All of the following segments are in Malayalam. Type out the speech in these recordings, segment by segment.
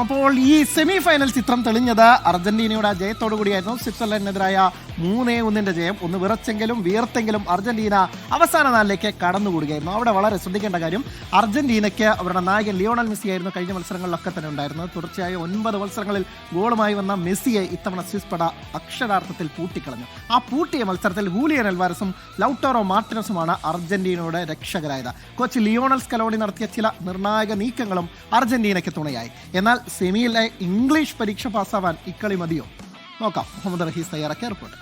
അപ്പോൾ ഈ സെമി ഫൈനൽ ചിത്രം തെളിഞ്ഞത് അർജന്റീനയുടെ ജയത്തോടു കൂടിയായിരുന്നു. സ്വിറ്റ്സർലൻഡിനെതിരായ 3-1 ജയം. ഒന്ന് വിറച്ചെങ്കിലും വിയർത്തെങ്കിലും അർജന്റീന അവസാന നാലിലേക്ക് കടന്നുകൂടുകയായിരുന്നു. അവിടെ വളരെ ശ്രദ്ധിക്കേണ്ട കാര്യം, അർജന്റീനയ്ക്ക് അവരുടെ നായകൻ ലിയോണൽ മെസ്സി ആയിരുന്നു കഴിഞ്ഞ മത്സരങ്ങളിലൊക്കെ തന്നെ ഉണ്ടായിരുന്നത്. തുടർച്ചയായ 9 മത്സരങ്ങളിൽ ഗോളുമായി വന്ന മെസ്സിയെ ഇത്തവണ സ്വിസ് പട അക്ഷരാർത്ഥത്തിൽ പൂട്ടിക്കളഞ്ഞു. ആ പൂട്ടിയ മത്സരത്തിൽ ഹൂലിയൻ അൽവാരസും ലൗട്ടാറോ മാർട്ടിനസുമാണ് അർജന്റീനയുടെ രക്ഷകരായത്. കോച്ച് ലിയോണൽ സ്കലോണി നടത്തിയ ചില നിർണായക നീക്കങ്ങളും അർജന്റീനയ്ക്ക് തുണയായി. എന്നാൽ സെമിയിലെ ഇംഗ്ലീഷ് പരീക്ഷ പാസ്സാവാൻ ഇക്കളി മതിയോ? നോക്കാം. മുഹമ്മദ് റഹീസ് തയ്യാറാക്കിയ റിപ്പോർട്ട്.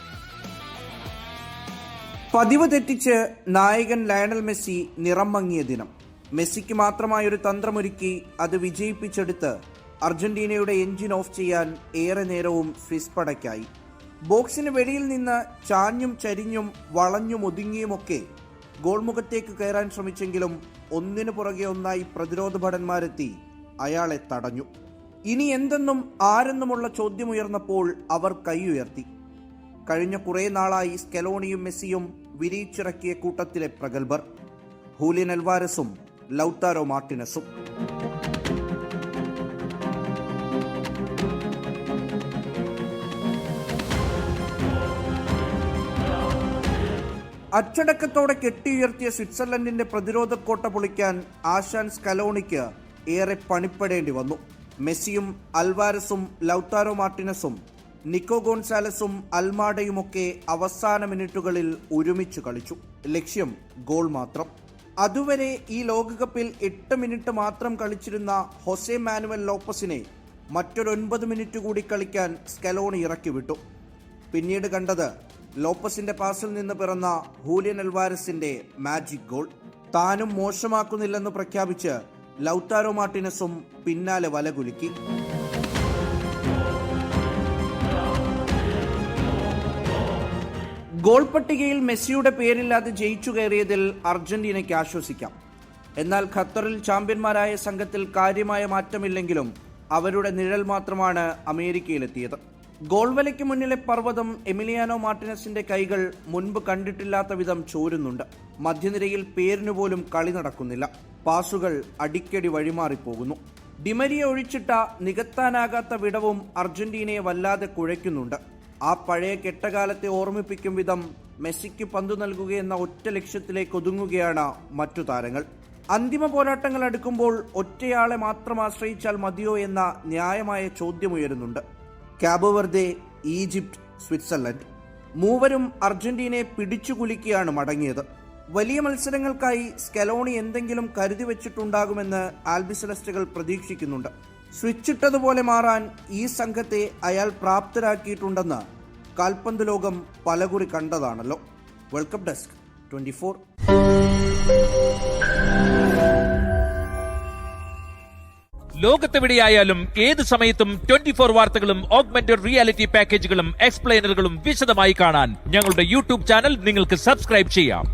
പതിവ് തെറ്റിച്ച് നായകൻ ലയണൽ മെസ്സി നിറം മങ്ങിയ ദിനം. മെസ്സിക്ക് മാത്രമായൊരു തന്ത്രമൊരുക്കി അത് വിജയിപ്പിച്ചെടുത്ത് അർജന്റീനയുടെ എഞ്ചിൻ ഓഫ് ചെയ്യാൻ ഏറെ നേരവും സ്വിസ് പടയ്ക്കായി. ബോക്സിന് വെളിയിൽ നിന്ന് ചാഞ്ഞും ചരിഞ്ഞും വളഞ്ഞും ഒതുങ്ങിയുമൊക്കെ ഗോൾമുഖത്തേക്ക് കയറാൻ ശ്രമിച്ചെങ്കിലും ഒന്നിനു പുറകെ ഒന്നായി പ്രതിരോധ ഭടന്മാരെത്തി അയാളെ തടഞ്ഞു. ഇനി എന്തെന്നും ആരെന്നുമുള്ള ചോദ്യമുയർന്നപ്പോൾ അവർ കൈയുയർത്തി. കഴിഞ്ഞ കുറേ നാളായി സ്കലോണിയും മെസ്സിയും വിരിയിച്ചിറക്കിയ കൂട്ടത്തിലെ പ്രഗത്ഭർ, ഹൂലിയൻ അൽവാരസും ലൗട്ടാരോ മാർട്ടിനസും. അച്ചടക്കത്തോടെ കെട്ടിയുയർത്തിയ സ്വിറ്റ്സർലൻഡിന്റെ പ്രതിരോധ കോട്ട പൊളിക്കാൻ ആശാൻ സ്കലോണിക്ക് ഏറെ പണിപ്പെടേണ്ടി വന്നു. മെസ്സിയും അൽവാരസും ലൗട്ടാരോ മാർട്ടിനസും നിക്കോ ഗോൺസാലസും അൽമാഡയുമൊക്കെ അവസാന മിനിറ്റുകളിൽ ഒരുമിച്ച് കളിച്ചു. ലക്ഷ്യം ഗോൾ മാത്രം. അതുവരെ ഈ ലോകകപ്പിൽ 8 മിനിറ്റ് മാത്രം കളിച്ചിരുന്ന ഹൊസെ മാനുവൽ ലോപ്പസിനെ മറ്റൊരു 9 മിനിറ്റ് കൂടി കളിക്കാൻ സ്കലോണി ഇറക്കി വിട്ടു. പിന്നീട് കണ്ടത് ലോപ്പസിന്റെ പാസിൽ നിന്ന് പിറന്ന ഹൂലിയൻ അൽവാരസിന്റെ മാജിക് ഗോൾ. താനും മോശമാക്കുന്നില്ലെന്ന് പ്രഖ്യാപിച്ച് ലൗട്ടാരോ മാർട്ടിനസും പിന്നാലെ വലകുലുക്കി. ഗോൾ പട്ടികയിൽ മെസ്സിയുടെ പേരില്ലാതെ ജയിച്ചു കയറിയതിൽ അർജന്റീനയ്ക്ക് ആശ്വസിക്കാം. എന്നാൽ ഖത്തറിൽ ചാമ്പ്യന്മാരായ സംഘത്തിൽ കാര്യമായ മാറ്റമില്ലെങ്കിലും അവരുടെ നിഴൽ മാത്രമാണ് അമേരിക്കയിലെത്തിയത്. ഗോൾ വലയ്ക്ക് മുന്നിലെ പർവ്വതം എമിലിയാനോ മാർട്ടിനസിന്റെ കൈകൾ മുൻപ് കണ്ടിട്ടില്ലാത്ത വിധം ചോരുന്നുണ്ട്. മധ്യനിരയിൽ പേരിനു പോലും കളി നടക്കുന്നില്ല. പാസുകൾ അടിക്കടി വഴിമാറിപ്പോകുന്നു. ഡിമരിയ ഒഴിച്ചിട്ട നികത്താനാകാത്ത വിടവും അർജന്റീനയെ വല്ലാതെ കുഴയ്ക്കുന്നുണ്ട്. ആ പഴയ കെട്ടകാലത്തെ ഓർമ്മിപ്പിക്കും വിധം മെസ്സിക്ക് പന്തു നൽകുകയെന്ന ഒറ്റ ലക്ഷ്യത്തിലേക്ക് ഒതുങ്ങുകയാണ് മറ്റു താരങ്ങൾ. അന്തിമ പോരാട്ടങ്ങൾ അടുക്കുമ്പോൾ ഒറ്റയാളെ മാത്രം ആശ്രയിച്ചാൽ മതിയോ എന്ന ന്യായമായ ചോദ്യമുയരുന്നുണ്ട്. കാബോ വെർദെ, ഈജിപ്ത്, സ്വിറ്റ്സർലൻഡ് മൂവരും അർജന്റീനയെ പിടിച്ചുകുലുക്കിയാണ് മടങ്ങിയത്. വലിയ മത്സരങ്ങൾക്കായി സ്കലോണി എന്തെങ്കിലും കരുതി വെച്ചിട്ടുണ്ടാകുമെന്ന് ആൽബിസെലസ്റ്റുകൾ പ്രതീക്ഷിക്കുന്നുണ്ട്. സ്വിച്ചിട്ടതുപോലെ മാറാൻ ഈ സംഘത്തെ അയാൾ പ്രാപ്തരാക്കിയിട്ടുണ്ടെന്ന് കാൽപന്ത് ലോകം പലകുറി കണ്ടതാണല്ലോ. World cup desk 24. ലോകത്തെവിടെയായാലും ഏത് സമയത്തും 24 വാർത്തകളും ഓഗ്മെന്റഡ് റിയാലിറ്റി പാക്കേജുകളും എക്സ്പ്ലെയിനറുകളും വിശദമായി കാണാൻ ഞങ്ങളുടെ യൂട്യൂബ് ചാനൽ നിങ്ങൾക്ക് സബ്സ്ക്രൈബ് ചെയ്യാം.